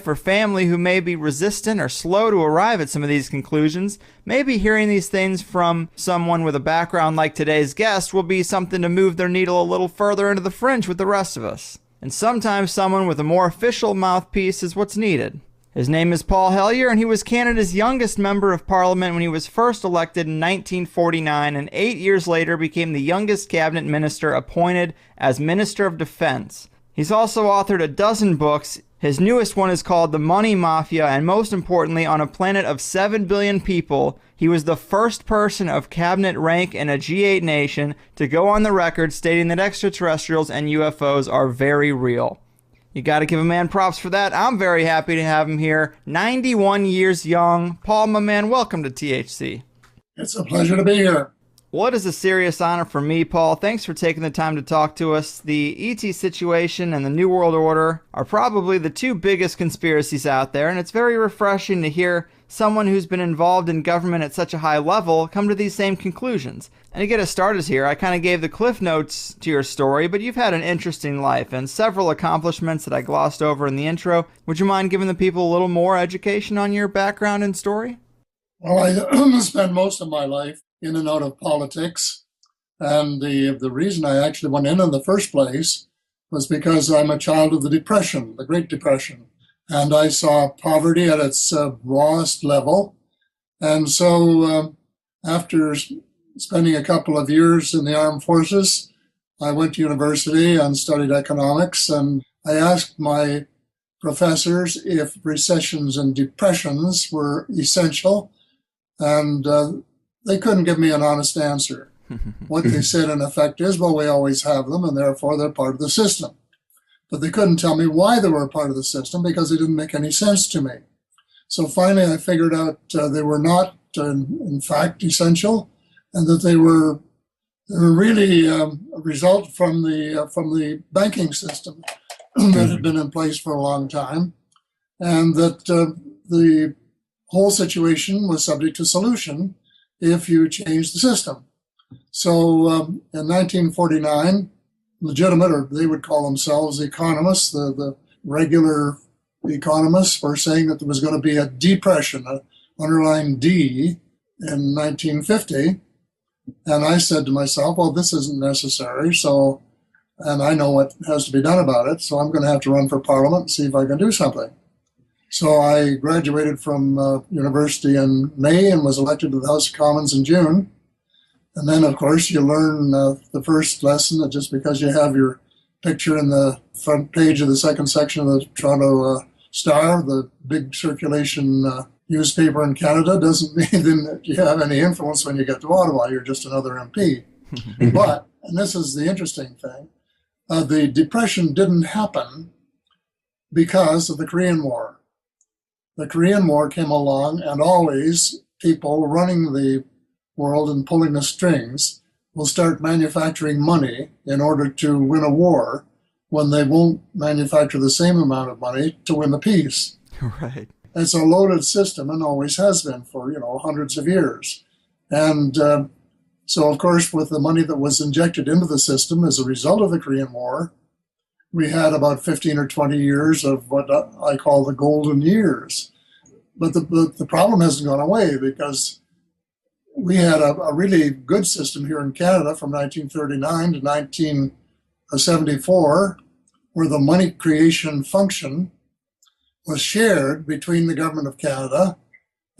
for family who may be resistant or slow to arrive at some of these conclusions, maybe hearing these things from someone with a background like today's guest will be something to move their needle a little further into the fringe with the rest of us. And sometimes someone with a more official mouthpiece is what's needed. His name is Paul Hellyer, and he was Canada's youngest member of Parliament when he was first elected in 1949, and 8 years later became the youngest cabinet minister appointed as Minister of Defense. He's also authored a dozen books. His newest one is called The Money Mafia, and most importantly, on a planet of 7 billion people, he was the first person of cabinet rank in a G8 nation to go on the record stating that extraterrestrials and UFOs are very real. You got to give a man props for that. I'm very happy to have him here. 91 years young. Paul, my man, welcome to THC. It's a pleasure to be here. Well, it is a serious honor for me, Paul. Thanks for taking the time to talk to us. The ET situation and the New World Order are probably the two biggest conspiracies out there, and it's very refreshing to hear someone who's been involved in government at such a high level come to these same conclusions. And to get us started here, I kind of gave the cliff notes to your story, but you've had an interesting life and several accomplishments that I glossed over in the intro. Would you mind giving the people a little more education on your background and story? Well, I spent most of my life in and out of politics. And the reason I actually went in the first place was because I'm a child of the Depression, the Great Depression. And I saw poverty at its rawest level. And so after spending a couple of years in the armed forces, I went to university and studied economics. And I asked my professors if recessions and depressions were essential. And they couldn't give me an honest answer. What they said, in effect, is, well, we always have them, and therefore they're part of the system. But they couldn't tell me why they were a part of the system because they didn't make any sense to me. So finally, I figured out they were not, in fact, essential, and that they were really a result from the banking system that had been in place for a long time, and that the whole situation was subject to solution if you change the system. So in 1949, legitimate, or they would call themselves economists, the regular economists were saying that there was going to be a depression, an underlying D, in 1950. And I said to myself, well, this isn't necessary, so, and I know what has to be done about it, so I'm going to have to run for Parliament and see if I can do something. So I graduated from university in May and was elected to the House of Commons in June. And then, of course, you learn the first lesson that just because you have your picture in the front page of the second section of the Toronto Star, the big circulation newspaper in Canada, doesn't mean that you have any influence when you get to Ottawa. You're just another MP. But, and this is the interesting thing, the Depression didn't happen because of the Korean War. The Korean War came along, and always people running the world and pulling the strings will start manufacturing money in order to win a war when they won't manufacture the same amount of money to win the peace. Right. It's a loaded system and always has been for, hundreds of years. And so, of course, with the money that was injected into the system as a result of the Korean War, we had about 15 or 20 years of what I call the golden years. But the problem hasn't gone away because we had a really good system here in Canada from 1939 to 1974, where the money creation function was shared between the Government of Canada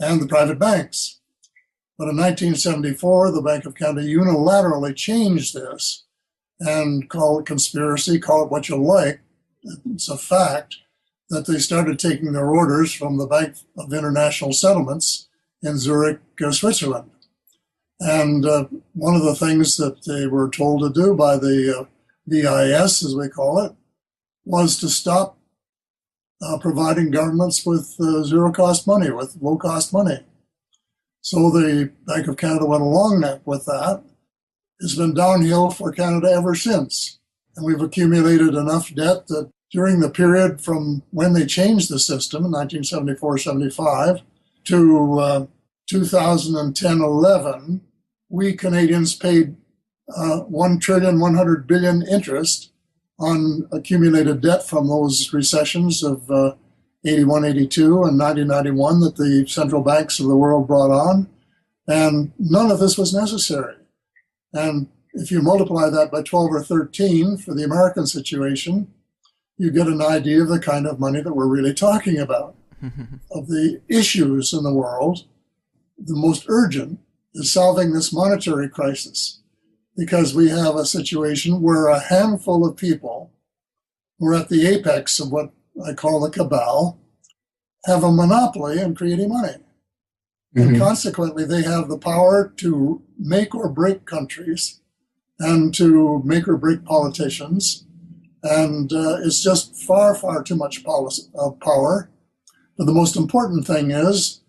and the private banks. But in 1974, the Bank of Canada unilaterally changed this and call it conspiracy, call it what you like. It's a fact that they started taking their orders from the Bank of International Settlements in Zurich, Switzerland. And one of the things that they were told to do by the BIS, as we call it, was to stop providing governments with zero-cost money, with low-cost money. So the Bank of Canada went along with that. It's been downhill for Canada ever since. And we've accumulated enough debt that during the period from when they changed the system in 1974-75 to 2010-11, we Canadians paid $1.1 trillion interest on accumulated debt from those recessions of 81, 82, and 1991 that the central banks of the world brought on. And none of this was necessary. And if you multiply that by 12 or 13 for the American situation, you get an idea of the kind of money that we're really talking about. Of the issues in the world, the most urgent is solving this monetary crisis, because we have a situation where a handful of people who are at the apex of what I call the cabal have a monopoly in creating money. And consequently, they have the power to make or break countries and to make or break politicians. And it's just far, far too much power. But the most important thing is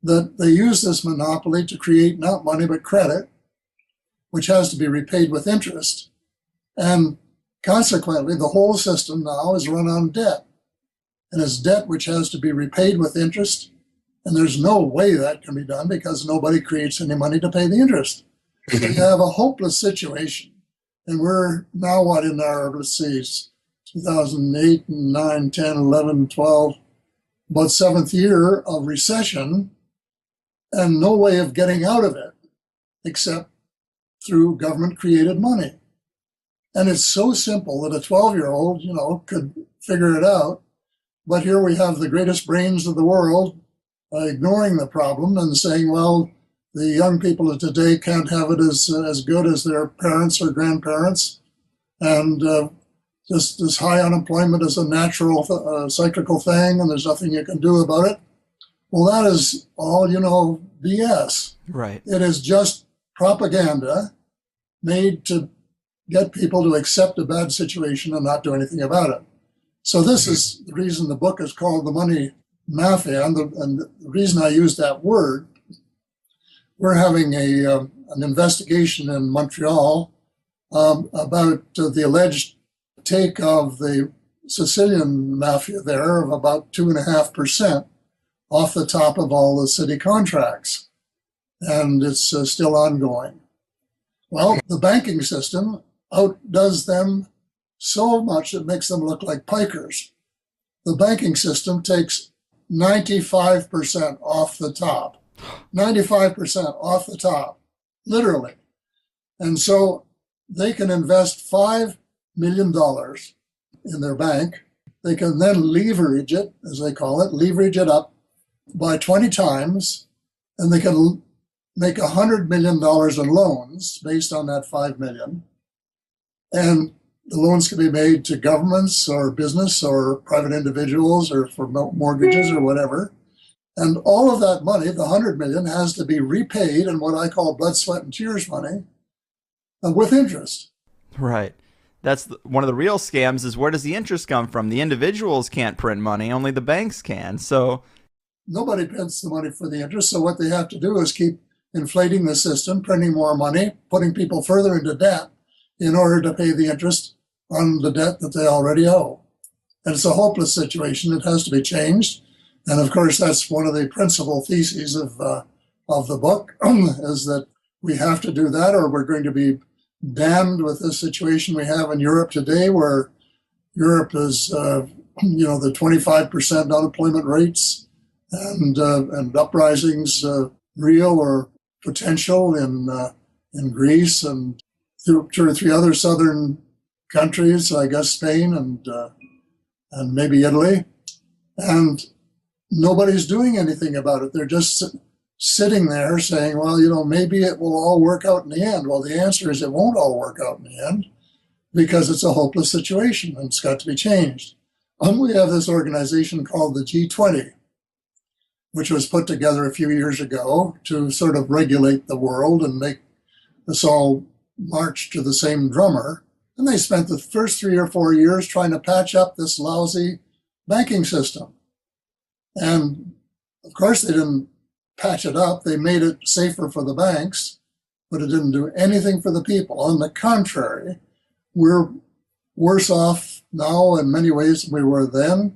that they use this monopoly to create not money but credit, which has to be repaid with interest. And consequently, the whole system now is run on debt. And it's debt which has to be repaid with interest. And there's no way that can be done because nobody creates any money to pay the interest. So you have a hopeless situation. And we're now what in our, let's see, 2008, 9, 10, 11, 12, about seventh year of recession, and no way of getting out of it except through government-created money. And it's so simple that a 12-year-old, could figure it out. But here we have the greatest brains of the world ignoring the problem and saying, well, the young people of today can't have it as good as their parents or grandparents. And just this high unemployment is a natural cyclical thing, and there's nothing you can do about it. Well, that is all, BS. Right. It is just propaganda made to get people to accept a bad situation and not do anything about it. So this is the reason the book is called The Money Mafia. And the reason I use that word, we're having an investigation in Montreal about the alleged take of the Sicilian mafia there of about 2.5% off the top of all the city contracts. And it's still ongoing. Well, the banking system outdoes them so much it makes them look like pikers. The banking system takes 95% off the top. 95% off the top, literally. And so they can invest $5 million in their bank. They can then leverage it, as they call it, leverage it up by 20 times, and they can make $100 million in loans based on that $5 million. And the loans can be made to governments or business or private individuals or for mortgages or whatever. And all of that money, the $100 million, has to be repaid in what I call blood, sweat, and tears money with interest. Right. That's one of the real scams is where does the interest come from? The individuals can't print money, only the banks can. So nobody prints the money for the interest. So what they have to do is keep inflating the system, printing more money, putting people further into debt in order to pay the interest on the debt that they already owe. And it's a hopeless situation. It has to be changed. And of course, that's one of the principal theses of the book, is that we have to do that or we're going to be damned with this situation we have in Europe today, where Europe is, the 25% unemployment rates and uprisings real or potential in Greece and two or three other southern countries, I guess Spain and maybe Italy. And nobody's doing anything about it. They're just sitting there saying, well, maybe it will all work out in the end. Well, the answer is it won't all work out in the end because it's a hopeless situation and it's got to be changed. And we have this organization called the G20, which was put together a few years ago to sort of regulate the world and make us all march to the same drummer. And they spent the first 3 or 4 years trying to patch up this lousy banking system. And of course, they didn't patch it up. They made it safer for the banks, but it didn't do anything for the people. On the contrary, we're worse off now in many ways than we were then.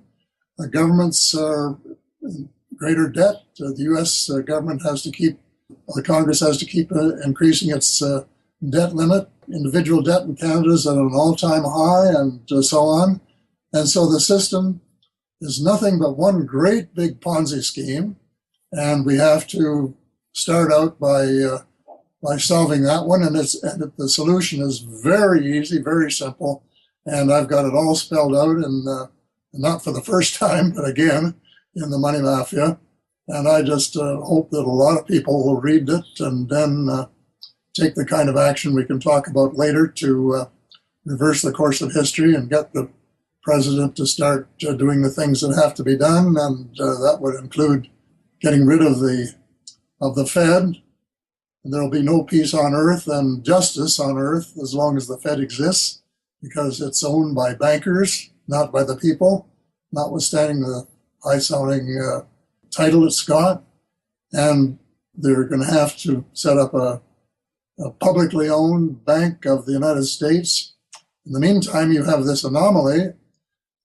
The governments are in greater debt. The U.S. government has to keep, the Congress has to keep increasing its debt limit. Individual debt in Canada is at an all-time high and so on. And so the system is nothing but one great big Ponzi scheme, and we have to start out by solving that one. And the solution is very easy, very simple, and I've got it all spelled out, and not for the first time, but again in the Money Mafia. And I just hope that a lot of people will read it and then take the kind of action we can talk about later to reverse the course of history and get the president to start doing the things that have to be done. And that would include getting rid of the Fed. There will be no peace on earth and justice on earth as long as the Fed exists, because it's owned by bankers, not by the people, notwithstanding the high-sounding title it's got. And they're going to have to set up a publicly owned bank of the United States. In the meantime, you have this anomaly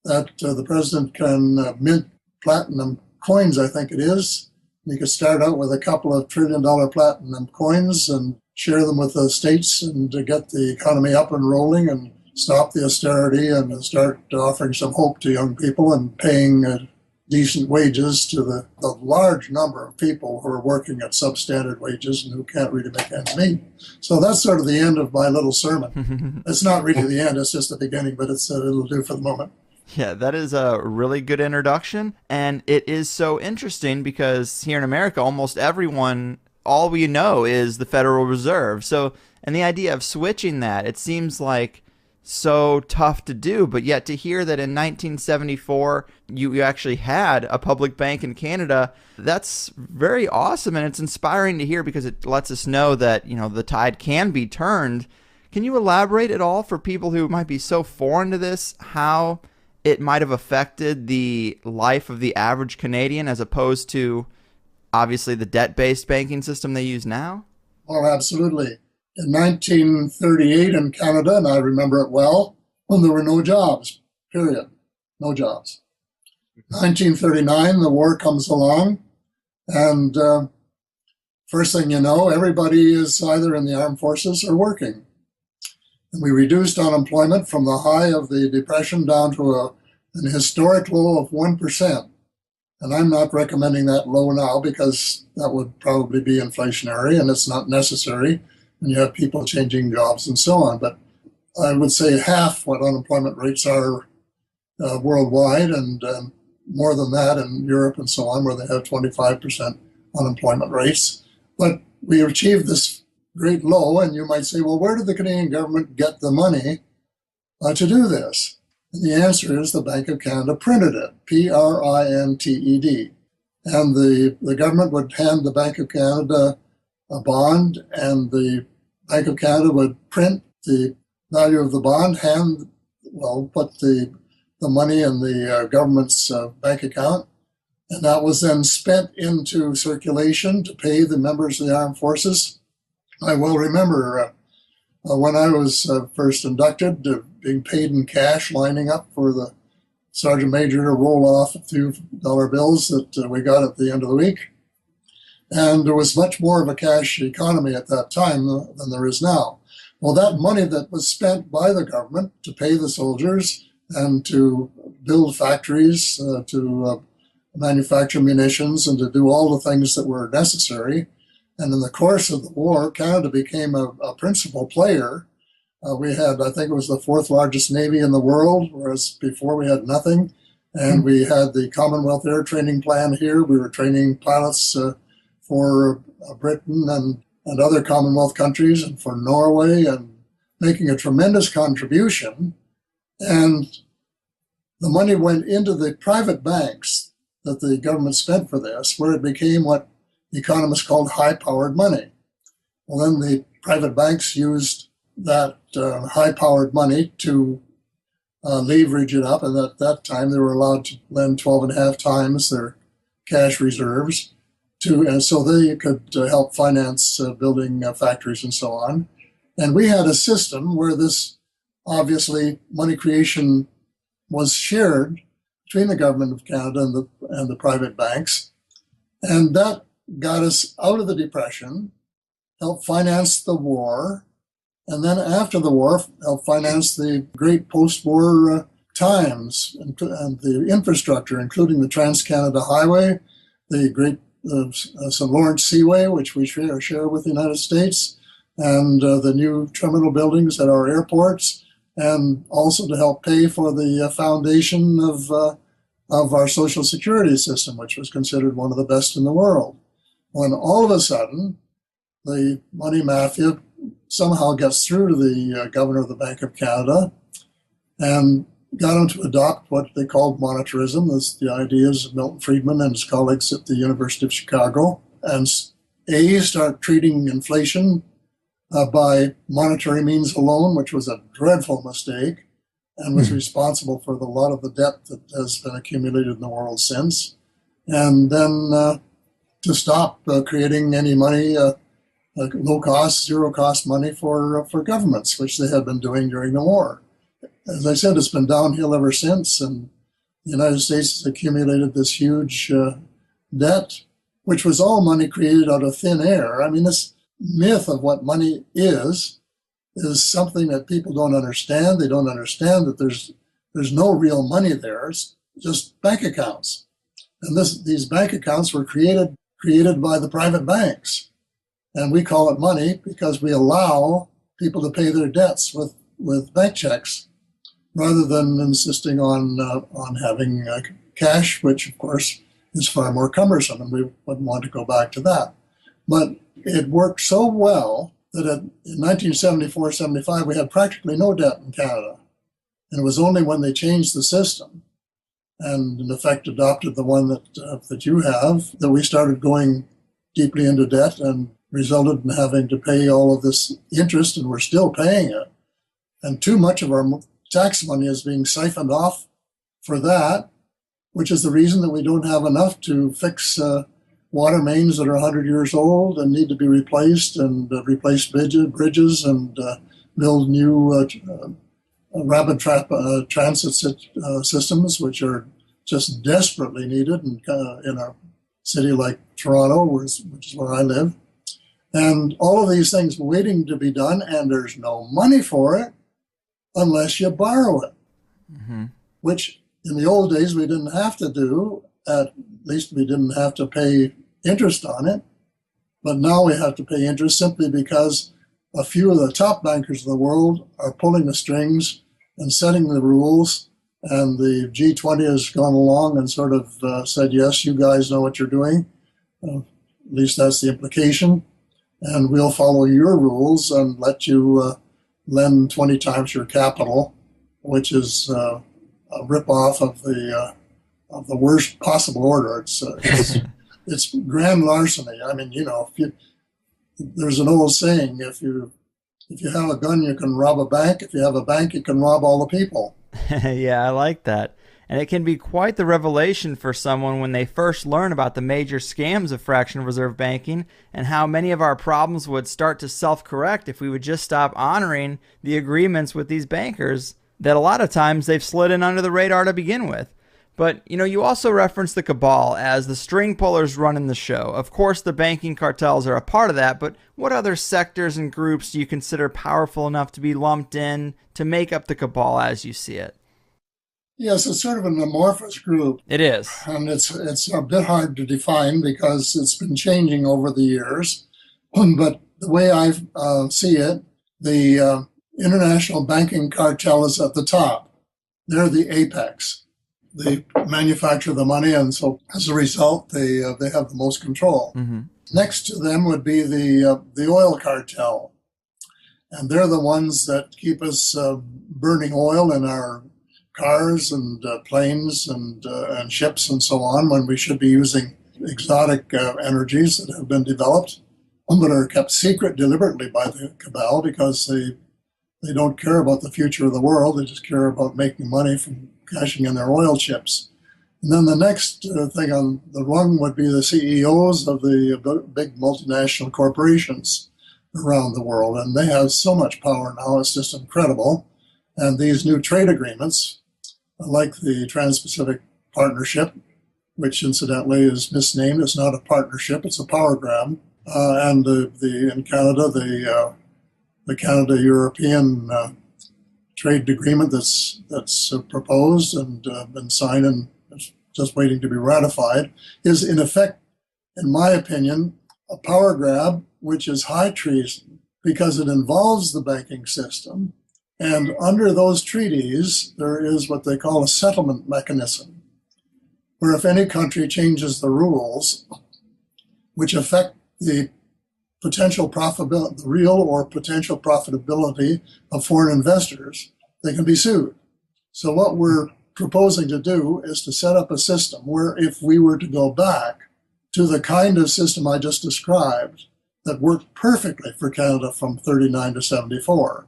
that the president can mint platinum coins, I think it is. You could start out with a couple of $1 trillion platinum coins and share them with the states and to get the economy up and rolling and stop the austerity and start offering some hope to young people and paying decent wages to the large number of people who are working at substandard wages and who can't really make ends meet. So that's sort of the end of my little sermon. It's not really the end, it's just the beginning, but it'll do for the moment. Yeah, that is a really good introduction. And it is so interesting because here in America, almost everyone, all we know is the Federal Reserve. So, and the idea of switching that, it seems like so tough to do, but yet to hear that in 1974 you actually had a public bank in Canada, that's very awesome, and it's inspiring to hear because it lets us know that, you know, the tide can be turned. Can you elaborate at all for people who might be so foreign to this, how it might have affected the life of the average Canadian as opposed to obviously the debt-based banking system they use now? Oh, absolutely. In 1938 in Canada, and I remember it well, when there were no jobs, period. No jobs. 1939, the war comes along, and first thing you know, everybody is either in the armed forces or working. And we reduced unemployment from the high of the Depression down to an historic low of 1%. And I'm not recommending that low now because that would probably be inflationary and it's not necessary. And you have people changing jobs and so on. But I would say half what unemployment rates are worldwide, and more than that in Europe and so on, where they have 25% unemployment rates. But we achieved this great low, and you might say, well, where did the Canadian government get the money to do this? And the answer is the Bank of Canada printed it, printed. And the government would hand the Bank of Canada a bond, and the Bank of Canada would print the value of the bond, put the money in the government's bank account, and that was then spent into circulation to pay the members of the armed forces. I well remember when I was first inducted, being paid in cash, lining up for the sergeant major to roll off a few dollar bills that we got at the end of the week. And there was much more of a cash economy at that time than there is now. Well, that money that was spent by the government to pay the soldiers and to build factories, to manufacture munitions, and to do all the things that were necessary. And in the course of the war, Canada became a principal player. We had, I think it was the fourth largest Navy in the world, whereas before we had nothing. And we had the Commonwealth Air Training Plan here. We were training pilots for Britain and other Commonwealth countries and for Norway, and making a tremendous contribution. And the money went into the private banks that the government spent for this, where it became what economists called high-powered money. Well, then the private banks used that high-powered money to leverage it up, and at that time they were allowed to lend 12 and a half times their cash reserves, and so they could help finance building factories and so on. And we had a system where this, obviously, money creation was shared between the government of Canada and the private banks. And that got us out of the Depression, helped finance the war, and then after the war, helped finance the great post-war times, and the infrastructure, including the Trans-Canada Highway, the Great St. Lawrence Seaway, which we share with the United States, and the new terminal buildings at our airports, and also to help pay for the foundation of our social security system, which was considered one of the best in the world. When all of a sudden, the money mafia somehow gets through to the governor of the Bank of Canada and got him to adopt what they called monetarism. That's the ideas of Milton Friedman and his colleagues at the University of Chicago, and start treating inflation by monetary means alone, which was a dreadful mistake and was responsible for a lot of the debt that has been accumulated in the world since. And then to stop creating any money, low-cost, zero-cost money for governments, which they had been doing during the war. As I said, it's been downhill ever since, and the United States has accumulated this huge debt, which was all money created out of thin air. I mean, this myth of what money is something that people don't understand. They don't understand that there's no real money there. It's just bank accounts. And these bank accounts were created by the private banks. And we call it money because we allow people to pay their debts with bank checks rather than insisting on having cash, which of course is far more cumbersome, and we wouldn't want to go back to that. But it worked so well that in 1974-75, we had practically no debt in Canada. And it was only when they changed the system and in effect adopted the one that you have that we started going deeply into debt and resulted in having to pay all of this interest, and we're still paying it. And too much of our tax money is being siphoned off for that, which is the reason that we don't have enough to fix water mains that are 100 years old and need to be replaced, and replace bridges and build new rapid transit systems, which are just desperately needed in a city like Toronto, which is where I live. And all of these things waiting to be done, and there's no money for it unless you borrow it, which in the old days we didn't have to do. At least we didn't have to pay interest on it. But now we have to pay interest simply because a few of the top bankers of the world are pulling the strings and setting the rules. And the G20 has gone along and sort of said, yes, you guys know what you're doing. At least that's the implication. And we'll follow your rules and let you lend 20 times your capital, which is a ripoff of the worst possible order. It's grand larceny. I mean, there's an old saying: if you have a gun, you can rob a bank. If you have a bank, you can rob all the people. Yeah, I like that. And it can be quite the revelation for someone when they first learn about the major scams of fractional reserve banking and how many of our problems would start to self-correct if we would just stop honoring the agreements with these bankers that a lot of times they've slid in under the radar to begin with. But, you also referenced the cabal as the string pullers running the show. Of course, the banking cartels are a part of that, but what other sectors and groups do you consider powerful enough to be lumped in to make up the cabal as you see it? Yes, it's sort of an amorphous group. It is. And it's a bit hard to define because it's been changing over the years. But the way I see it, the international banking cartel is at the top. They're the apex. They manufacture the money, and so as a result, they have the most control. Mm-hmm. Next to them would be the oil cartel. And they're the ones that keep us burning oil in our cars and planes and ships and so on, when we should be using exotic energies that have been developed, but are kept secret deliberately by the cabal because they don't care about the future of the world. They just care about making money from cashing in their oil chips. And then the next thing on the rung would be the CEOs of the big multinational corporations around the world. And they have so much power now, it's just incredible. And these new trade agreements, like the Trans-Pacific Partnership, which incidentally is misnamed. It's not a partnership, it's a power grab. And in Canada, the Canada-European trade agreement that's proposed and been signed and just waiting to be ratified, is in effect, in my opinion, a power grab, which is high treason because it involves the banking system. And under those treaties, there is what they call a settlement mechanism, where if any country changes the rules, which affect the potential profitability, the real or potential profitability of foreign investors, they can be sued. So what we're proposing to do is to set up a system where if we were to go back to the kind of system I just described that worked perfectly for Canada from 39 to 74,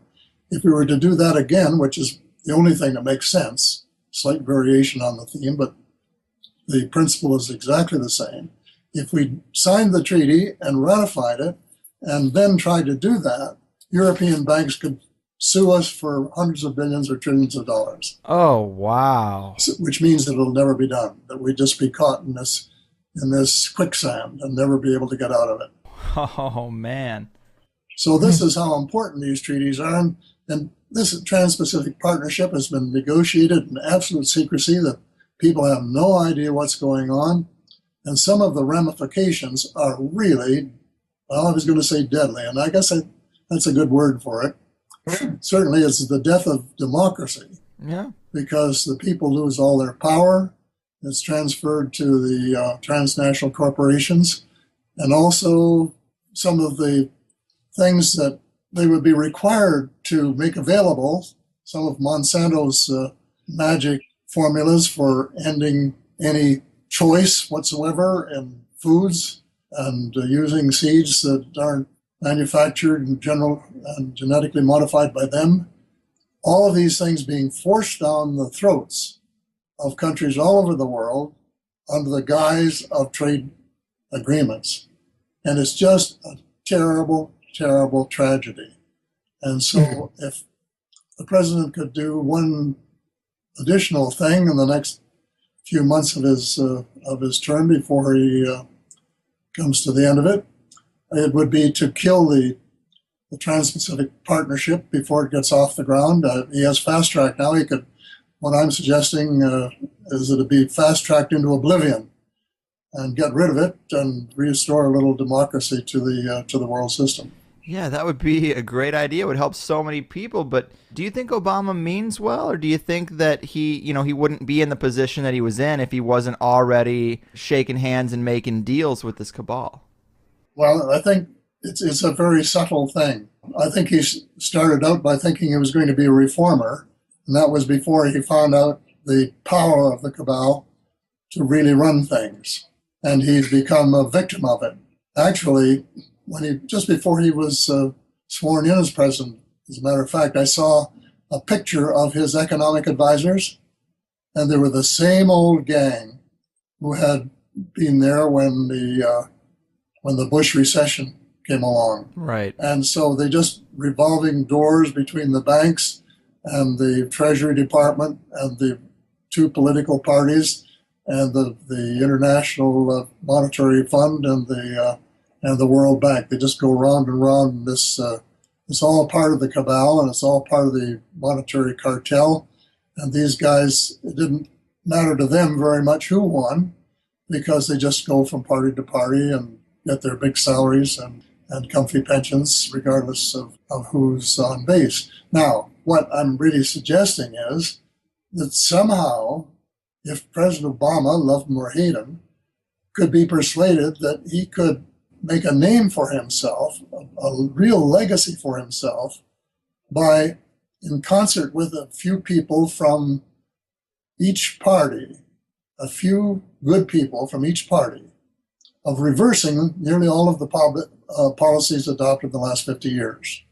if we were to do that again, which is the only thing that makes sense, slight variation on the theme, but the principle is exactly the same. If we signed the treaty and ratified it and then tried to do that, European banks could sue us for hundreds of billions or trillions of dollars. Oh, wow. Which means that it'll never be done, that we'd just be caught in this quicksand and never be able to get out of it. Oh, man. So this is how important these treaties are. And this Trans-Pacific Partnership has been negotiated in absolute secrecy that people have no idea what's going on. And some of the ramifications are really, well, I was going to say deadly, and I guess that's a good word for it. Certainly it's the death of democracy. Yeah. Because the people lose all their power. It's transferred to the transnational corporations. And also some of the things that they would be required to make available, some of Monsanto's magic formulas for ending any choice whatsoever in foods and using seeds that aren't manufactured in general and genetically modified by them. All of these things being forced down the throats of countries all over the world under the guise of trade agreements. And it's just a terrible, terrible tragedy. And so if the president could do one additional thing in the next few months of his term before he comes to the end of it, it would be to kill the Trans-Pacific Partnership before it gets off the ground. He has fast track now. He could. What I'm suggesting is that it be fast tracked into oblivion and get rid of it and restore a little democracy to the world system. Yeah, that would be a great idea. It would help so many people. But do you think Obama means well, or do you think that he wouldn't be in the position that he was in if he wasn't already shaking hands and making deals with this cabal? Well, I think it's a very subtle thing. I think he started out by thinking he was going to be a reformer, and that was before he found out the power of the cabal to really run things. And he's become a victim of it. Actually, just before he was sworn in as president, as a matter of fact, I saw a picture of his economic advisors, and they were the same old gang who had been there when the Bush recession came along. Right. And so they just revolving doors between the banks and the Treasury Department and the two political parties and the International Monetary Fund and the World Bank. They just go round and round. This it's all part of the cabal, and it's all part of the monetary cartel. And these guys, it didn't matter to them very much who won, because they just go from party to party and get their big salaries and comfy pensions, regardless of who's on base. Now, what I'm really suggesting is that somehow, if President Obama, love him or hate him, could be persuaded that he could make a name for himself, a real legacy for himself, by, in concert with a few people from each party, a few good people from each party, of reversing nearly all of the policies adopted in the last 50 years.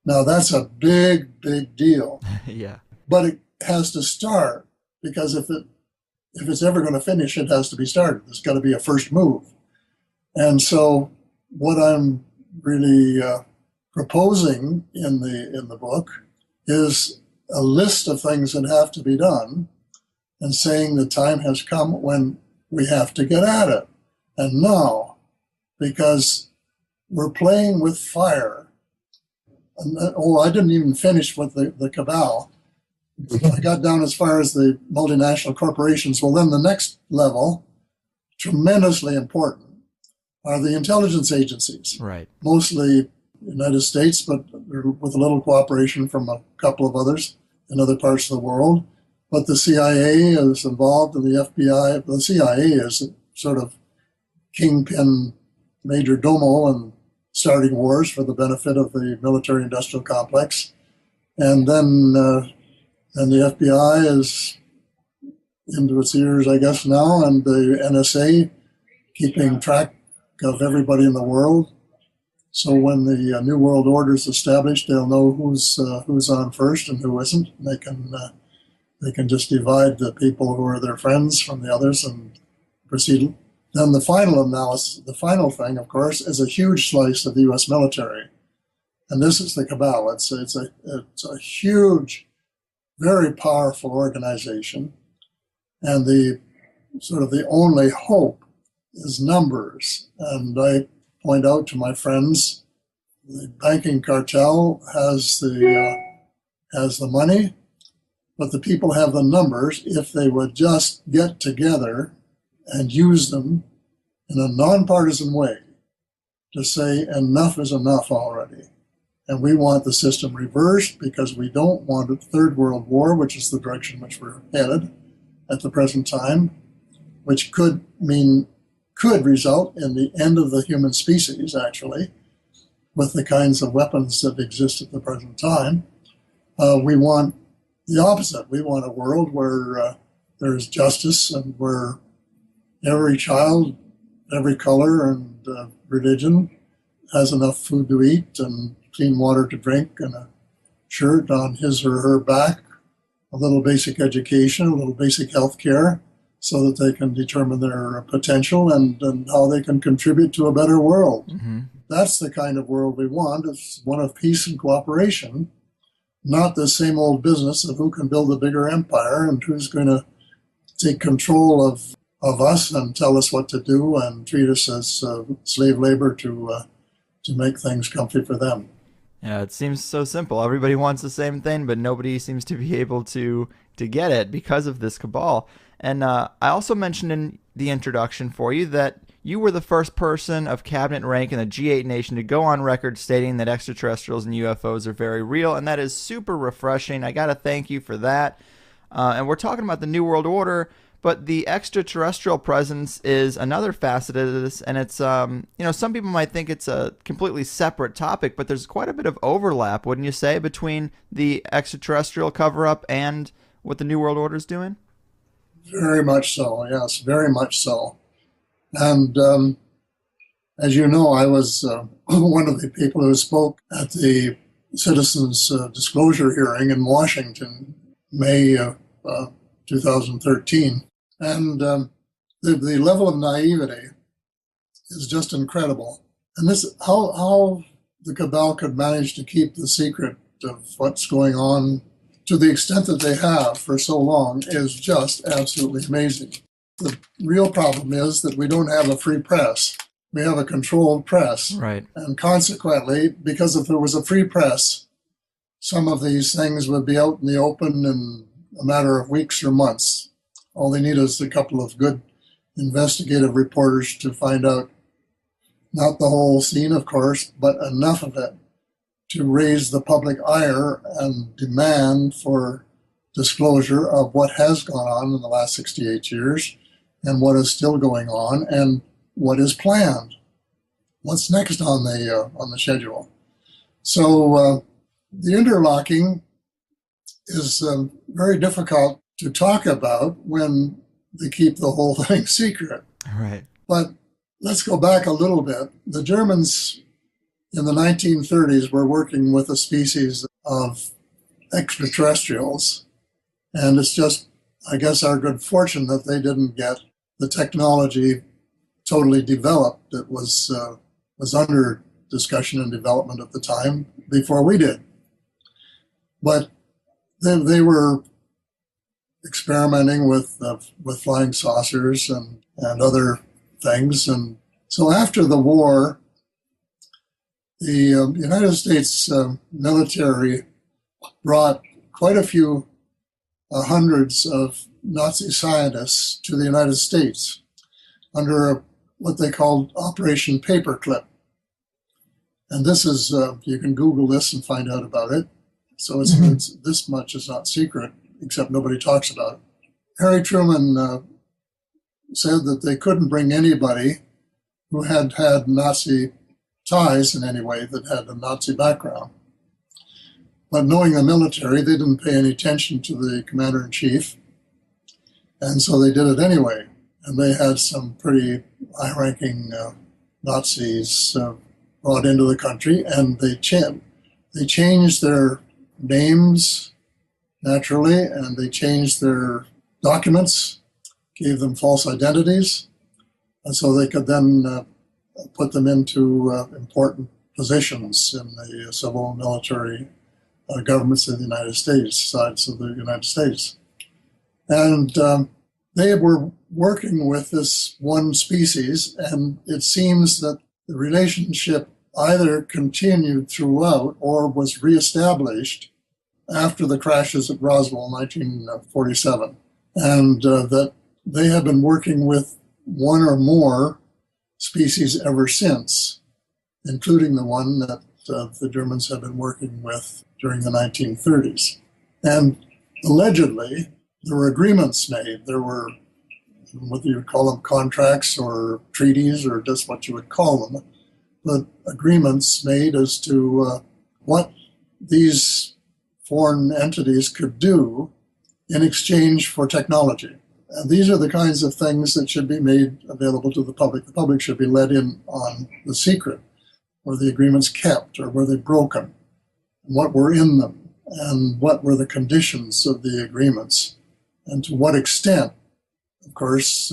Now, that's a big, big deal. Yeah. But it has to start, because if it's ever going to finish, it has to be started. There's got to be a first move. And so what I'm really proposing in the book is a list of things that have to be done, and saying the time has come when we have to get at it. And now, because we're playing with fire, I didn't even finish with the cabal. I got down as far as the multinational corporations. Well, then the next level, tremendously important, are the intelligence agencies. Right. Mostly United States, but with a little cooperation from a couple of others in other parts of the world. But the CIA is involved, and the FBI. The CIA is sort of kingpin major domo and starting wars for the benefit of the military-industrial complex. And then the FBI is into its ears, I guess, now, and the NSA keeping track of everybody in the world. So when the New World Order is established, they'll know who's on first and who isn't. They can just divide the people who are their friends from the others and proceed. Then the final analysis, the final thing, of course, is a huge slice of the U.S. military, and this is the cabal. It's a huge, very powerful organization, and the sort of the only hope is numbers. And I point out to my friends, the banking cartel has the money, but the people have the numbers if they would just get together and use them in a nonpartisan way to say enough is enough already. And we want the system reversed because we don't want a third world war, which is the direction which we're headed at the present time, which could result in the end of the human species, actually, with the kinds of weapons that exist at the present time. We want the opposite. We want a world where there's justice and where every child, every color and religion has enough food to eat and clean water to drink and a shirt on his or her back, a little basic education, a little basic health care, so that they can determine their potential and how they can contribute to a better world. Mm-hmm. That's the kind of world we want. It's one of peace and cooperation, not the same old business of who can build a bigger empire and who's going to take control of us and tell us what to do and treat us as slave labor to make things comfy for them. Yeah, it seems so simple. Everybody wants the same thing, but nobody seems to be able to get it because of this cabal. And I also mentioned in the introduction for you that you were the first person of cabinet rank in the G8 nation to go on record stating that extraterrestrials and UFOs are very real, and that is super refreshing. I got to thank you for that. And we're talking about the New World Order, but the extraterrestrial presence is another facet of this, and it's, some people might think it's a completely separate topic, but there's quite a bit of overlap, wouldn't you say, between the extraterrestrial cover-up and what the New World Order is doing? Very much so, yes, very much so. And as you know, I was one of the people who spoke at the Citizens Disclosure hearing in Washington, May 2013. And the level of naivety is just incredible. And this, how the cabal could manage to keep the secret of what's going on to the extent that they have for so long is just absolutely amazing. The real problem is that we don't have a free press. We have a controlled press. Right. And consequently, because if there was a free press, some of these things would be out in the open in a matter of weeks or months. All they need is a couple of good investigative reporters to find out, not the whole scene, of course, but enough of it to raise the public ire and demand for disclosure of what has gone on in the last 68 years and what is still going on and what is planned. What's next on the schedule? So the interlocking is very difficult to talk about when they keep the whole thing secret. Right. But let's go back a little bit. The Germans in the 1930s were working with a species of extraterrestrials. And it's just, I guess, our good fortune that they didn't get the technology totally developed that was under discussion and development at the time before we did. But they were experimenting with flying saucers and other things. And so after the war, The United States military brought quite a few hundreds of Nazi scientists to the United States under what they called Operation Paperclip. And this is, you can Google this and find out about it. So it's this much is not secret, except nobody talks about it. Harry Truman said that they couldn't bring anybody who had had Nazi ties in any way, that had a Nazi background. But knowing the military, they didn't pay any attention to the commander-in-chief, and so they did it anyway. And they had some pretty high-ranking Nazis brought into the country, and they changed their names, naturally, and they changed their documents, gave them false identities, and so they could then put them into important positions in the civil and military governments of the United States, sides of the United States. And they were working with this one species, and it seems that the relationship either continued throughout or was reestablished after the crashes at Roswell in 1947, and that they have been working with one or more species ever since, including the one that the Germans have been working with during the 1930s. And allegedly, there were agreements made. There were, whether you would call them contracts or treaties or just what you would call them, but agreements made as to what these foreign entities could do in exchange for technology. And these are the kinds of things that should be made available to the public. The public should be let in on the secret, were the agreements kept or were they broken, what were in them, and what were the conditions of the agreements, and to what extent, of course,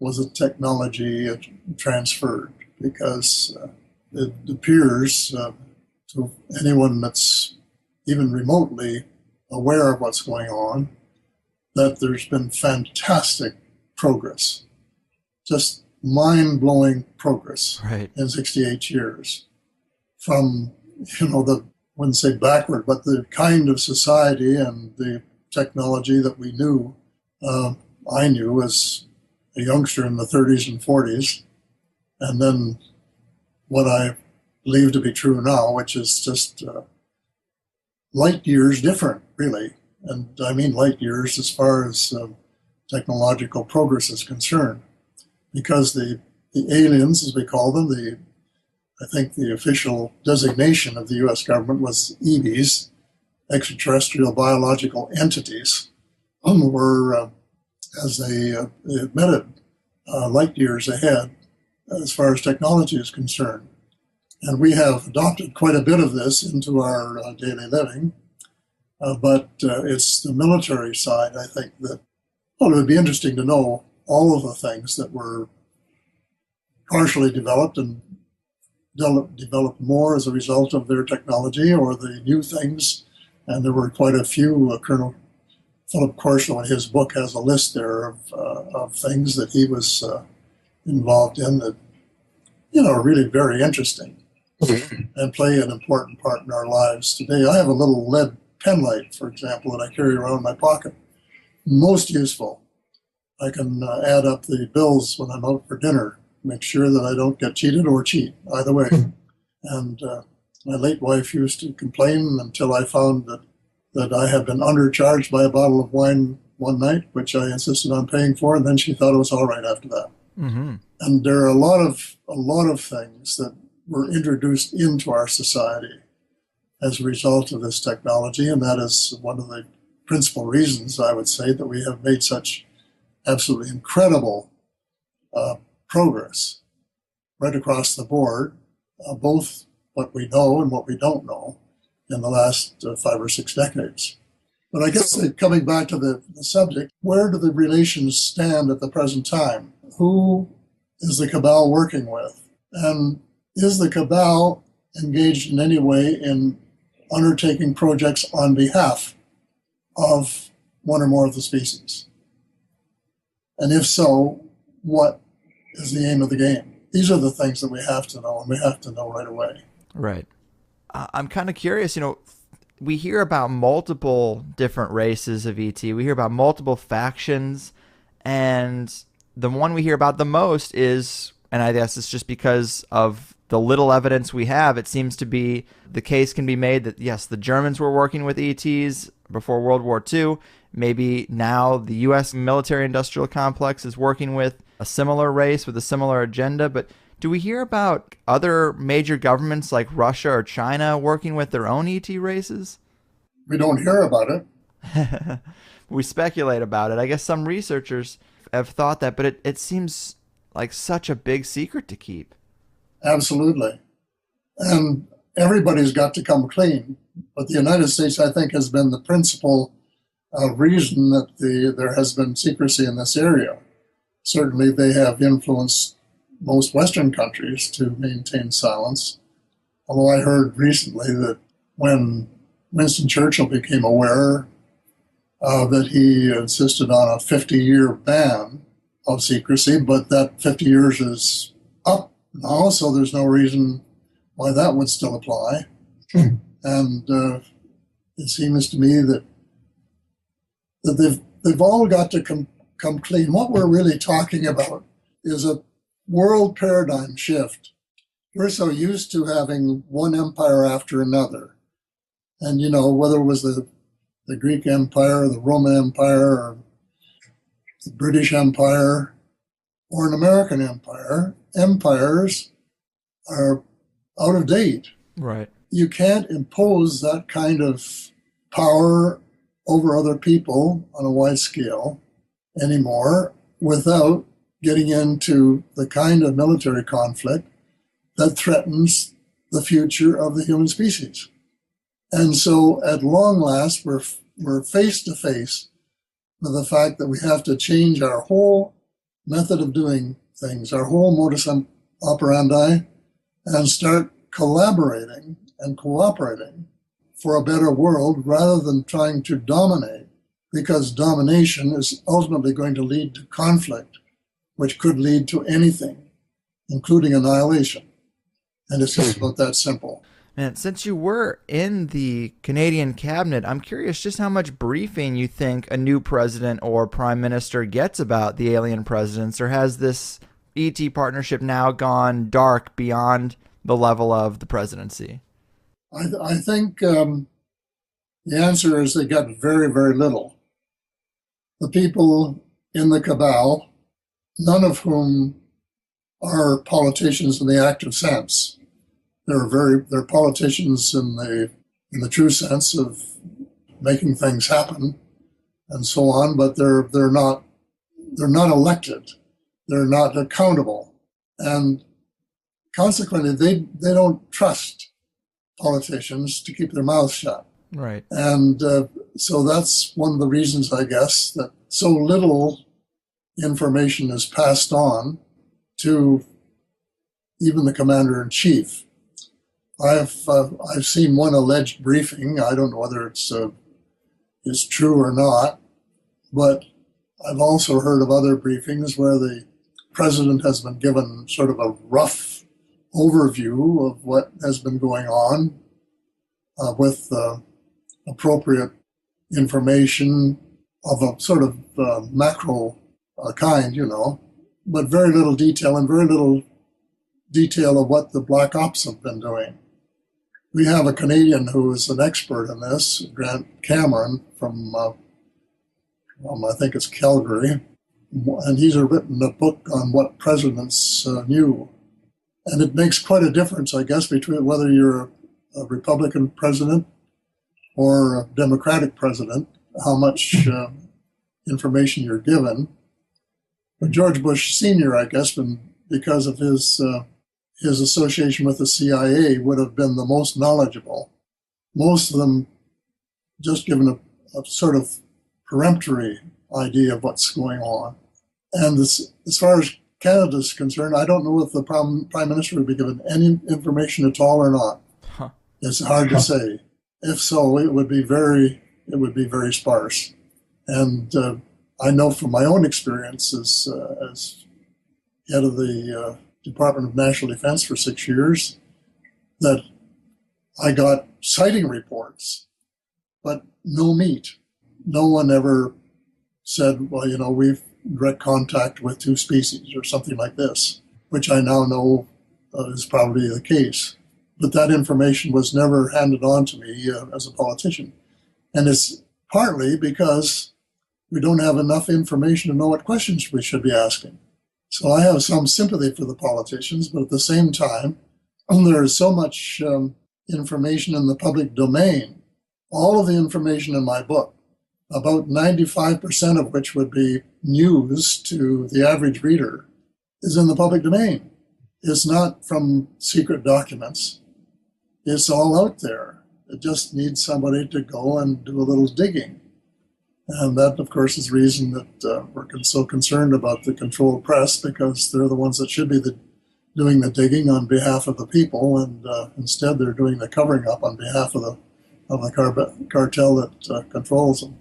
was the technology transferred, because it appears to anyone that's even remotely aware of what's going on that there's been fantastic progress, just mind-blowing progress in 68 years from, the, I wouldn't say backward, but the kind of society and the technology that we knew, I knew as a youngster in the 30s and 40s, and then what I believe to be true now, which is just light years different, really. And I mean light years as far as technological progress is concerned, because the aliens, as we call them, I think the official designation of the U.S. government was EBs, extraterrestrial biological entities, were, as they admitted, light years ahead as far as technology is concerned. And we have adopted quite a bit of this into our daily living. But it's the military side, I think, that, well, it would be interesting to know all of the things that were partially developed and developed more as a result of their technology, or the new things. And there were quite a few. Colonel Philip Corso, in his book, has a list there of things that he was involved in that, are really very interesting and play an important part in our lives today. I have a little lead pen light, for example, that I carry around in my pocket. Most useful. I can add up the bills when I'm out for dinner, make sure that I don't get cheated or cheat, either way. And my late wife used to complain until I found that I had been undercharged by a bottle of wine one night, which I insisted on paying for, and then she thought it was all right after that. And there are a lot of things that were introduced into our society as a result of this technology, and that is one of the principal reasons, I would say, that we have made such absolutely incredible progress right across the board, both what we know and what we don't know in the last 5 or 6 decades. But I guess coming back to the subject, where do the relations stand at the present time? Who is the cabal working with? And is the cabal engaged in any way in undertaking projects on behalf of one or more of the species? And if so, what is the aim of the game? These are the things that we have to know, and we have to know right away. Right. I'm kind of curious, we hear about multiple different races of ET. We hear about multiple factions, and the one we hear about the most is, and I guess it's just because of the little evidence we have, it seems to be the case can be made that, yes, the Germans were working with ETs before World War II. Maybe now the U.S. military-industrial complex is working with a similar race with a similar agenda, but do we hear about other major governments like Russia or China working with their own ET races? We don't hear about it. We speculate about it. I guess some researchers have thought that, but it seems like such a big secret to keep. Absolutely. And everybody's got to come clean. But the United States, I think, has been the principal reason that there has been secrecy in this area. Certainly, they have influenced most Western countries to maintain silence. Although I heard recently that when Winston Churchill became aware that he insisted on a 50-year ban of secrecy, but that 50 years is up now, so there's no reason why that would still apply. And it seems to me that they've all got to come clean. What we're really talking about is a world paradigm shift. We're so used to having one empire after another. And, whether it was the Greek Empire, the Roman Empire, or the British Empire, or an American empire, empires are out of date. Right. You can't impose that kind of power over other people on a wide scale anymore without getting into the kind of military conflict that threatens the future of the human species. And so at long last, we're face to face with the fact that we have to change our whole method of doing things, our whole modus operandi, and start collaborating and cooperating for a better world rather than trying to dominate, because domination is ultimately going to lead to conflict, which could lead to anything, including annihilation. And it's just about that simple. And since you were in the Canadian cabinet, I'm curious just how much briefing you think a new president or prime minister gets about the alien presidents, or has this ET partnership now gone dark beyond the level of the presidency? I think the answer is they got very, very little. The people in the cabal, none of whom are politicians in the active sense. They're politicians in the true sense of making things happen and so on, but they're not elected. They're not accountable. And consequently, they don't trust politicians to keep their mouths shut. Right. And so that's one of the reasons, I guess, that so little information is passed on to even the commander-in-chief. I've seen one alleged briefing. I don't know whether it's true or not, but I've also heard of other briefings where the president has been given sort of a rough overview of what has been going on with appropriate information of a sort of macro kind, but very little detail and very little detail of what the Black Ops have been doing. We have a Canadian who is an expert in this, Grant Cameron from I think it's Calgary, and he's written a book on what presidents knew. And it makes quite a difference, I guess, between whether you're a Republican president or a Democratic president, how much information you're given. But George Bush Sr., I guess, because of his association with the CIA, would have been the most knowledgeable. Most of them just given a sort of peremptory idea of what's going on. And as far as Canada's concerned, I don't know if the Prime Minister would be given any information at all or not. Huh. It's hard to say. If so, it would be very sparse. And I know from my own experience as head of the Department of National Defense for 6 years, that I got sighting reports, but no meat. No one ever said, well, we've direct contact with 2 species or something like this, which I now know is probably the case. But that information was never handed on to me as a politician. And it's partly because we don't have enough information to know what questions we should be asking. So I have some sympathy for the politicians, but at the same time, there is so much information in the public domain. All of the information in my book, about 95% of which would be news to the average reader, is in the public domain. It's not from secret documents. It's all out there. It just needs somebody to go and do a little digging. And that, of course, is the reason that we're so concerned about the controlled press, because they're the ones that should be doing the digging on behalf of the people, and instead they're doing the covering up on behalf of the cartel that controls them.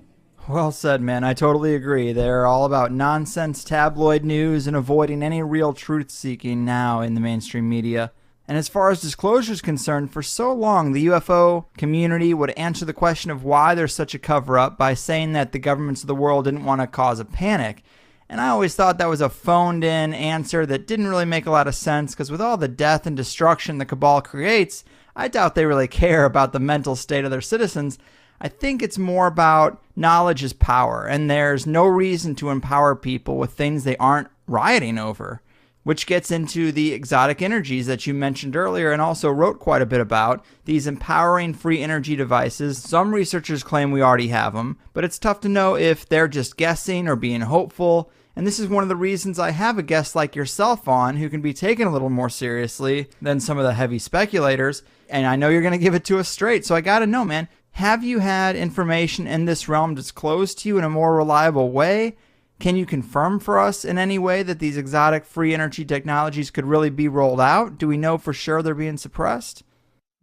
Well said, man. I totally agree. They're all about nonsense tabloid news and avoiding any real truth-seeking now in the mainstream media. And as far as disclosure is concerned, for so long, the UFO community would answer the question of why there's such a cover-up by saying that the governments of the world didn't want to cause a panic. And I always thought that was a phoned-in answer that didn't really make a lot of sense, because with all the death and destruction the cabal creates, I doubt they really care about the mental state of their citizens. I think it's more about knowledge is power, and there's no reason to empower people with things they aren't rioting over, which gets into the exotic energies that you mentioned earlier and also wrote quite a bit about, these empowering free energy devices. Some researchers claim we already have them, but it's tough to know if they're just guessing or being hopeful. And this is one of the reasons I have a guest like yourself on who can be taken a little more seriously than some of the heavy speculators. And I know you're going to give it to us straight, so I got to know, man, have you had information in this realm disclosed to you in a more reliable way? Can you confirm for us in any way that these exotic free energy technologies could really be rolled out? Do we know for sure they're being suppressed?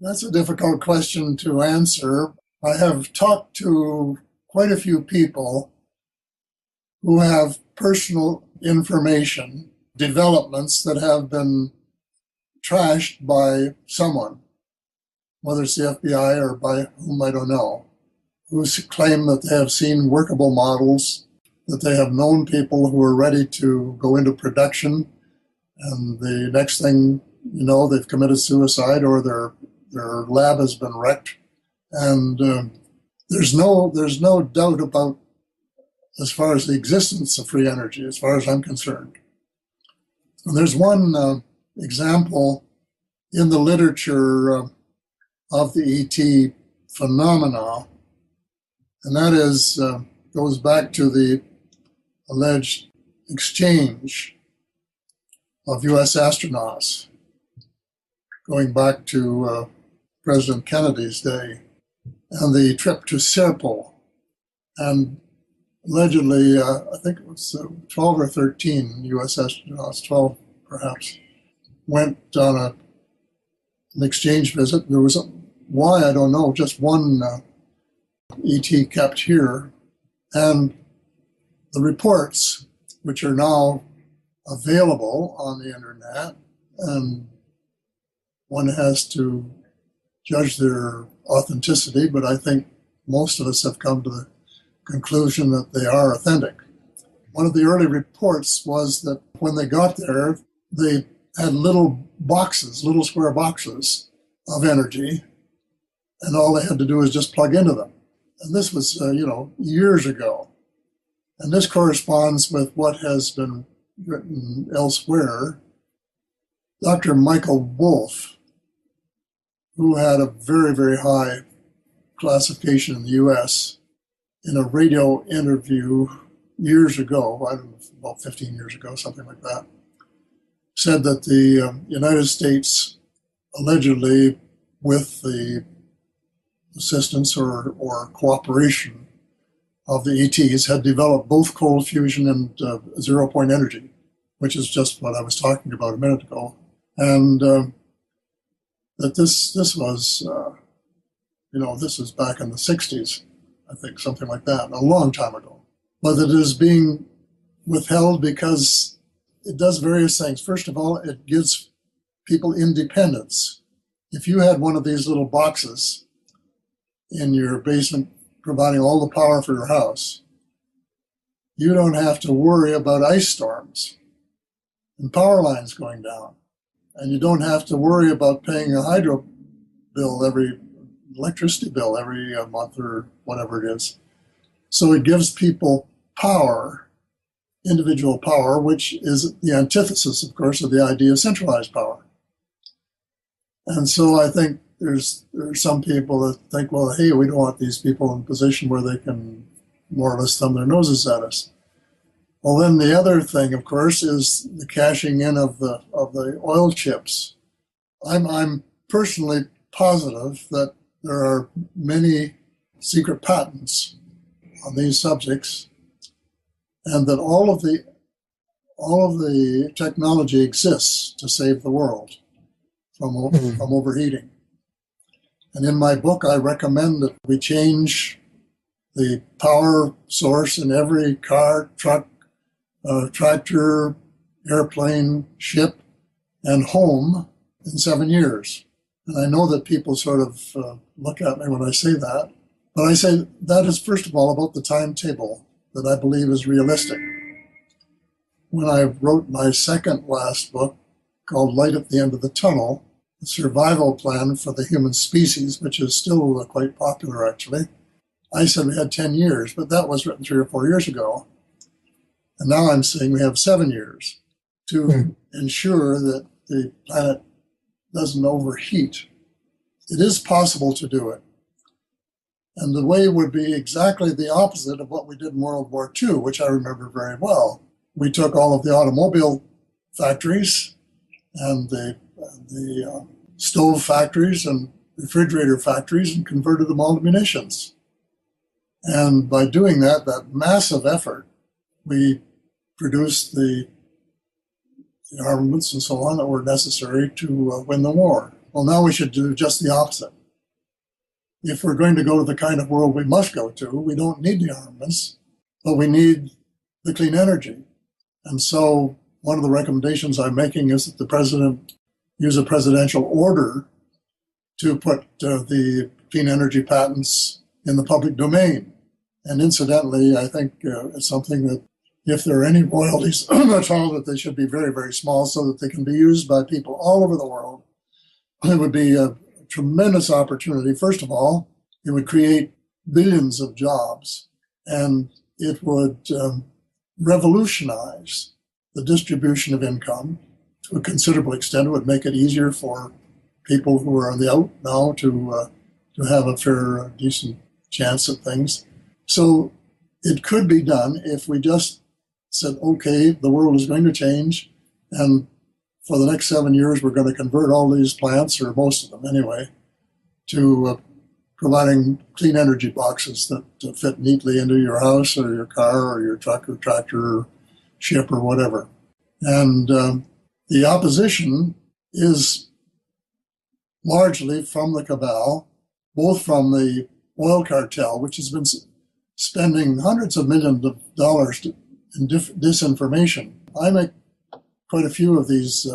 That's a difficult question to answer. I have talked to quite a few people who have personal information, developments that have been trashed by someone, whether it's the FBI or by whom I don't know, who claim that they have seen workable models, that they have known people who are ready to go into production, and the next thing you know, they've committed suicide or their lab has been wrecked. And there's no doubt about, as far as the existence of free energy, as far as I'm concerned. And there's one example in the literature of the ET phenomena, and that is goes back to the alleged exchange of U.S. astronauts, going back to President Kennedy's day, and the trip to Serpo. And allegedly, I think it was 12 or 13 U.S. astronauts, 12 perhaps, went on an exchange visit. There was why, I don't know, just one ET kept here. And the reports, which are now available on the internet, and one has to judge their authenticity, but I think most of us have come to the conclusion that they are authentic. One of the early reports was that when they got there, they had little boxes, little square boxes of energy, and all they had to do was just plug into them. And this was, years ago. And this corresponds with what has been written elsewhere. Dr. Michael Wolff, who had a very, very high classification in the U.S., in a radio interview years ago, I don't know, about 15 years ago, something like that, said that the United States, allegedly with the assistance or cooperation of the ETs, had developed both cold fusion and zero-point energy, which is just what I was talking about a minute ago. And that this was, this was back in the 60s, I think, something like that, a long time ago. But it is being withheld because it does various things. First of all, it gives people independence. If you had one of these little boxes in your basement providing all the power for your house, you don't have to worry about ice storms and power lines going down. And you don't have to worry about paying a hydro bill electricity bill every month or whatever it is. So it gives people power, individual power, which is the antithesis, of course, of the idea of centralized power. And so I think there's some people that think, well, hey, we don't want these people in a position where they can more or less thumb their noses at us. Well, then the other thing, of course, is the cashing in of the oil chips. I'm personally positive that there are many secret patents on these subjects, and that all of the technology exists to save the world from overheating. And in my book, I recommend that we change the power source in every car, truck, tractor, airplane, ship, and home in 7 years. And I know that people sort of look at me when I say that. But I say that is, first of all, about the timetable that I believe is realistic. When I wrote my second last book, called Light at the End of the Tunnel, the survival plan for the human species, which is still quite popular, actually, I said we had 10 years, but that was written 3 or 4 years ago. And now I'm saying we have 7 years to ensure that the planet doesn't overheat. It is possible to do it. And the way would be exactly the opposite of what we did in World War II, which I remember very well. We took all of the automobile factories and the stove factories and refrigerator factories and converted them all to munitions. And by doing that massive effort, we produced the armaments and so on that were necessary to win the war. Well, now we should do just the opposite. If we're going to go to the kind of world we must go to, we don't need the armaments, but we need the clean energy. And so one of the recommendations I'm making is that the president use a presidential order to put the clean energy patents in the public domain. And incidentally, I think it's something that if there are any royalties at all, that they should be very, very small so that they can be used by people all over the world. It would be a tremendous opportunity. First of all, it would create billions of jobs, and it would revolutionize the distribution of income to a considerable extent. It would make it easier for people who are on the out now to have a fair, decent chance at things. So it could be done if we just said, okay, the world is going to change, and for the next 7 years, we're going to convert all these plants, or most of them anyway, to providing clean energy boxes that fit neatly into your house or your car or your truck or tractor or ship or whatever. And the opposition is largely from the cabal, both from the oil cartel, which has been spending hundreds of millions of dollars in disinformation. I make quite a few of these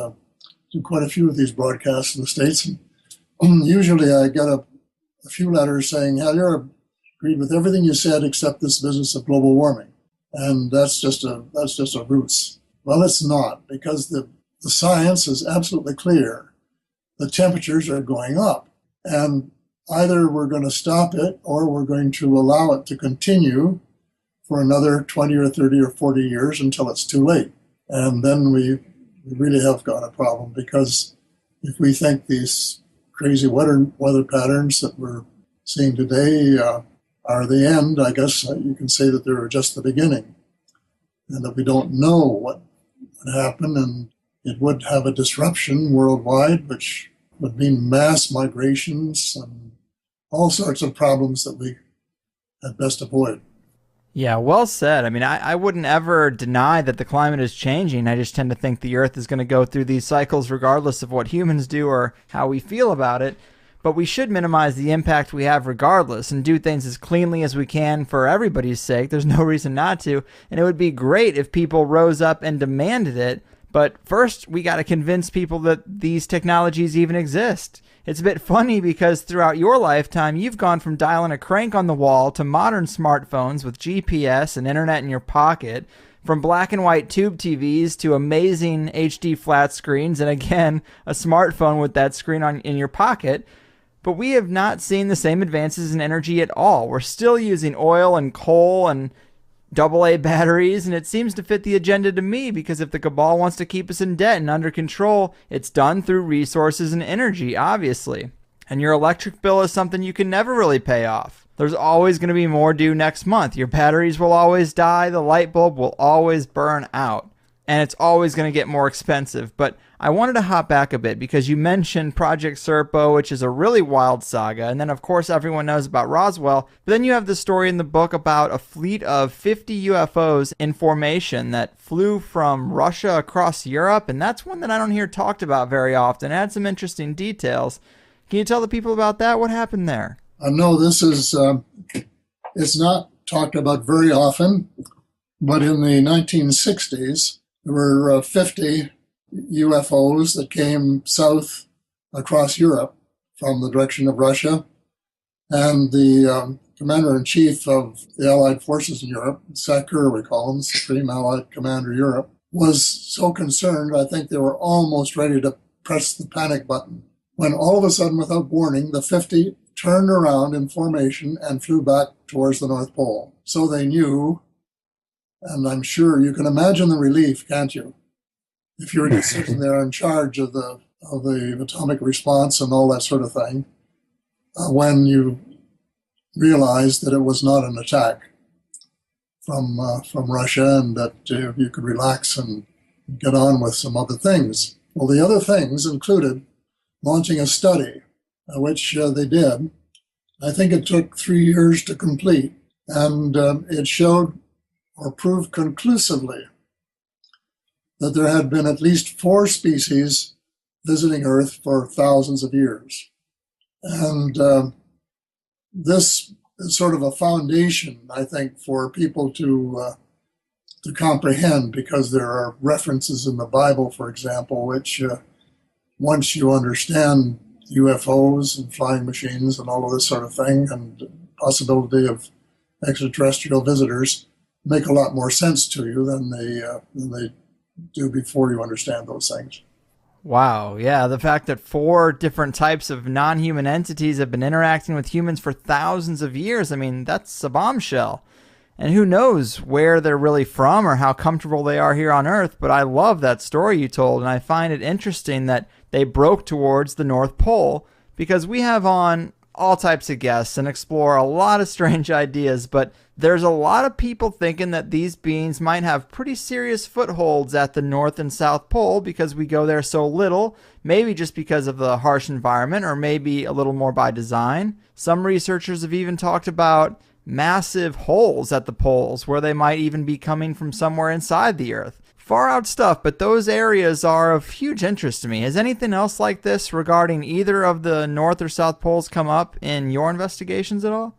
broadcasts in the States. And usually I get a few letters saying, Hellyer, agreed with everything you said except this business of global warming. And that's just a ruse. Well, it's not, because the science is absolutely clear. The temperatures are going up. And either we're going to stop it or we're going to allow it to continue for another 20 or 30 or 40 years until it's too late. And then we really have got a problem, because if we think these crazy weather patterns that we're seeing today are the end, I guess you can say that they're just the beginning, and that we don't know what would happen, and it would have a disruption worldwide, which would mean mass migrations and all sorts of problems that we had best avoid. Yeah, well said. I mean, I wouldn't ever deny that the climate is changing. I just tend to think the Earth is going to go through these cycles regardless of what humans do or how we feel about it. But we should minimize the impact we have regardless and do things as cleanly as we can for everybody's sake. There's no reason not to. And it would be great if people rose up and demanded it. But first, we got to convince people that these technologies even exist. It's a bit funny because throughout your lifetime, you've gone from dialing a crank on the wall to modern smartphones with GPS and internet in your pocket, from black and white tube TVs to amazing HD flat screens, and again, a smartphone with that screen in your pocket. But we have not seen the same advances in energy at all. We're still using oil and coal and AA batteries, and it seems to fit the agenda to me, because if the cabal wants to keep us in debt and under control, it's done through resources and energy, obviously. And your electric bill is something you can never really pay off. There's always going to be more due next month. Your batteries will always die, the light bulb will always burn out, and it's always going to get more expensive. But I wanted to hop back a bit because you mentioned Project Serpo, which is a really wild saga, and then of course everyone knows about Roswell, but then you have the story in the book about a fleet of 50 UFOs in formation that flew from Russia across Europe, and that's one that I don't hear talked about very often. It had some interesting details. Can you tell the people about that? What happened there? No, this is, it's not talked about very often, but in the 1960s, there were 50 UFOs that came south across Europe from the direction of Russia. And the commander-in-chief of the Allied forces in Europe, SACEUR we call him, Supreme Allied Commander Europe, was so concerned, I think they were almost ready to press the panic button, when all of a sudden, without warning, the 50 turned around in formation and flew back towards the North Pole. So they knew, and I'm sure you can imagine the relief, can't you? If you were just sitting there in charge of the atomic response and all that sort of thing, when you realized that it was not an attack from Russia, and that you could relax and get on with some other things. Well, the other things included launching a study, which they did. I think it took 3 years to complete, and it showed or proved conclusively that there had been at least 4 species visiting Earth for thousands of years. And this is sort of a foundation, I think, for people to comprehend, because there are references in the Bible, for example, which once you understand UFOs and flying machines and all of this sort of thing, and possibility of extraterrestrial visitors, make a lot more sense to you than they do before you understand those things. Wow, yeah, the fact that 4 different types of non-human entities have been interacting with humans for thousands of years, I mean, that's a bombshell. And who knows where they're really from or how comfortable they are here on Earth, but I love that story you told, and I find it interesting that they broke towards the North Pole, because we have on all types of guests and explore a lot of strange ideas, but there's a lot of people thinking that these beings might have pretty serious footholds at the North and South Pole because we go there so little, maybe just because of the harsh environment, or maybe a little more by design. Some researchers have even talked about massive holes at the poles where they might even be coming from somewhere inside the Earth. Far out stuff, but those areas are of huge interest to me. Has anything else like this regarding either of the North or South Poles come up in your investigations at all?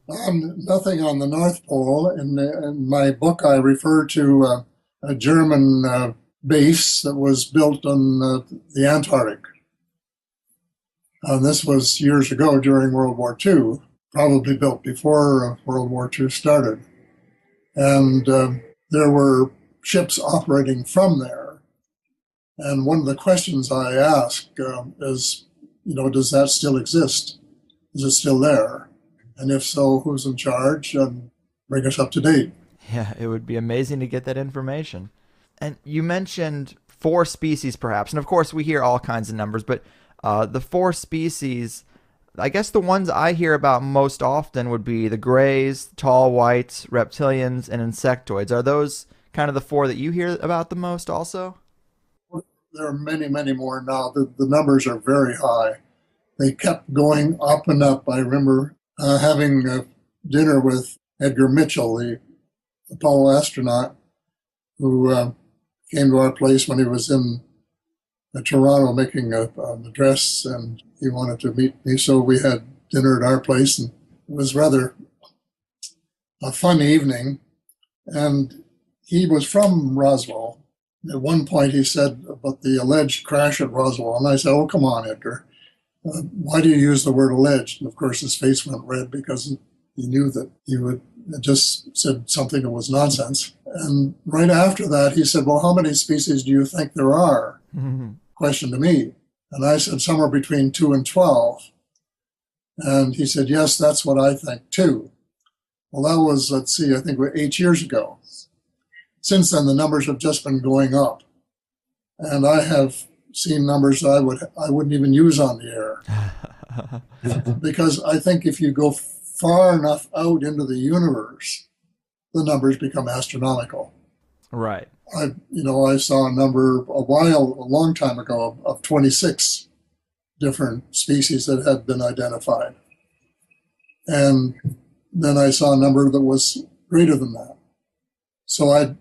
Nothing on the North Pole. In my book, I refer to a German base that was built on the Antarctic. This was years ago during World War II, probably built before World War II started. And there were ships operating from there. And one of the questions I ask is, does that still exist? Is it still there? And if so, who's in charge? And bring us up to date. Yeah, it would be amazing to get that information. And you mentioned 4 species perhaps. And of course, we hear all kinds of numbers, but the 4 species, I guess the ones I hear about most often would be the grays, tall whites, reptilians, and insectoids. Are those kind of the 4 that you hear about the most also? There are many, many more now. The numbers are very high. They kept going up and up. I remember having dinner with Edgar Mitchell, the Apollo astronaut, who came to our place when he was in Toronto making an address, and he wanted to meet me, so we had dinner at our place, and it was rather a fun evening. And he was from Roswell, At one point, he said about the alleged crash at Roswell, and I said, "Oh, come on, Edgar. Why do you use the word alleged?" And of course, his face went red because he knew that you had just said something that was nonsense. And right after that, he said, "Well, how many species do you think there are?" Question to me. And I said, "Somewhere between 2 and 12. And he said, "Yes, that's what I think too." Well, that was, let's see, I think 8 years ago. Since then, the numbers have just been going up. And I have seen numbers I wouldn't even use on the air. Because I think if you go far enough out into the universe, the numbers become astronomical. Right. I saw a number a long time ago of 26 different species that had been identified. And then I saw a number that was greater than that. So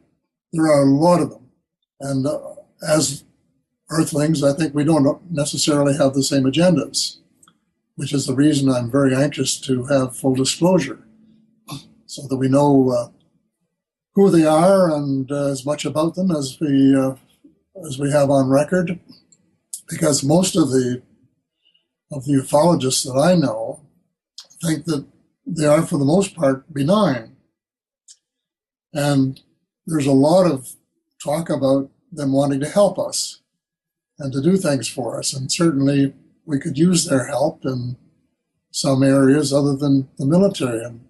there are a lot of them. And as Earthlings, I think we don't necessarily have the same agendas, which is the reason I'm very anxious to have full disclosure, so that we know who they are and as much about them as we have on record. Because most of the ufologists that I know think that they are, for the most part, benign. And there's a lot of talk about them wanting to help us and to do things for us. And certainly we could use their help in some areas other than the military. And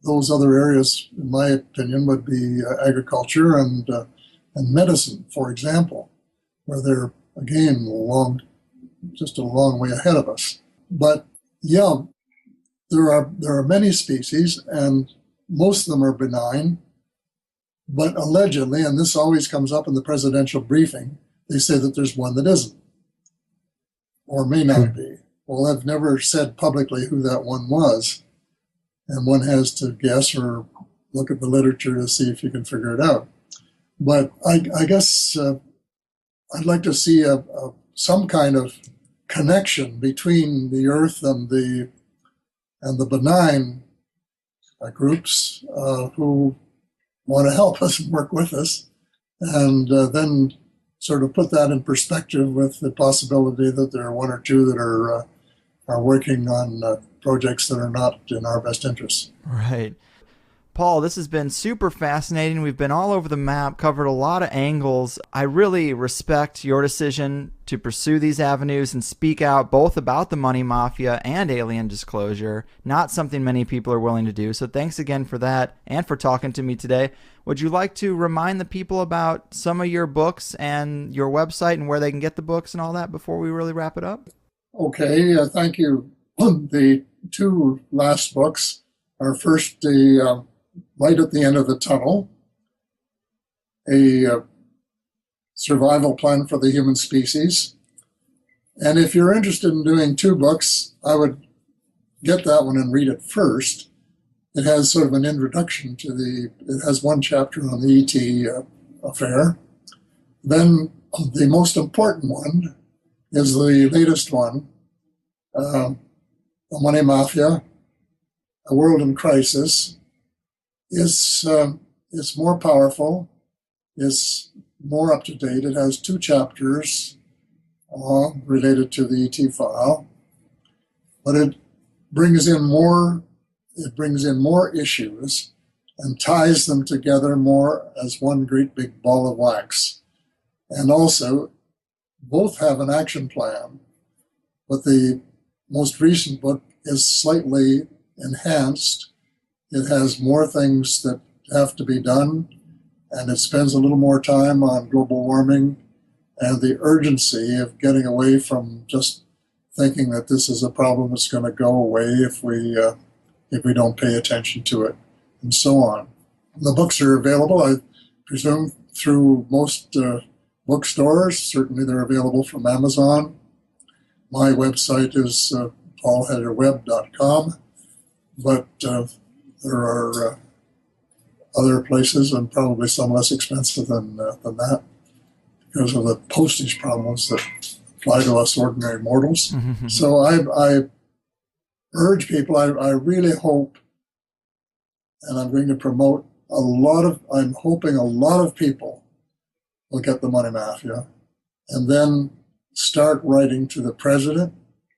those other areas, in my opinion, would be agriculture and medicine, for example, where they're, again, just a long way ahead of us. But yeah, there are many species, and most of them are benign. But allegedly, and this always comes up in the presidential briefing, they say that there's one that isn't, or may not be. Well, I've never said publicly who that one was, and one has to guess or look at the literature to see if you can figure it out. But I guess I'd like to see some kind of connection between the Earth and the benign groups who want to help us and work with us, and then sort of put that in perspective with the possibility that there are one or two that are working on projects that are not in our best interests. Right. Paul, this has been super fascinating. We've been all over the map, covered a lot of angles. I really respect your decision to pursue these avenues and speak out both about the money mafia and alien disclosure. Not something many people are willing to do. So thanks again for that and for talking to me today. Would you like to remind the people about some of your books and your website and where they can get the books and all that before we really wrap it up? Okay, thank you. The two last books are first the Light at the End of the Tunnel, a survival plan for the human species. And if you're interested in doing two books, I would get that one and read it first. It has sort of an introduction to it has one chapter on the ET affair. Then the most important one is the latest one, The Money Mafia, A World in Crisis. Is more powerful, is more up to date. It has two chapters related to the ET file, but it brings in more issues and ties them together more as one great big ball of wax. And also, both have an action plan, but the most recent book is slightly enhanced. It has more things that have to be done, and it spends a little more time on global warming and the urgency of getting away from just thinking that this is a problem that's going to go away if we don't pay attention to it, and so on. The books are available, I presume, through most bookstores. Certainly they're available from Amazon. My website is paulhedderweb.com, but there are other places, and probably some less expensive than that, because of the postage problems that apply to us ordinary mortals. So I urge people, I really hope, and I'm going to promote I'm hoping a lot of people look at the money mafia, and then start writing to the president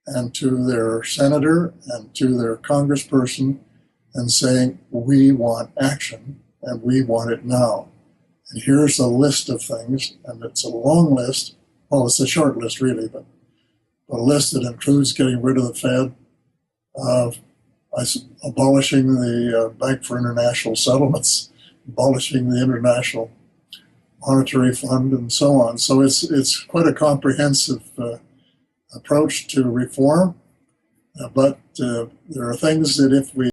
and to their senator and to their congressperson and saying, we want action and we want it now. And here's a list of things, and it's a long list. Well, it's a short list, really, but a list that includes getting rid of the Fed, abolishing the Bank for International Settlements, abolishing the International Monetary Fund, and so on. So it's quite a comprehensive approach to reform, but there are things that if we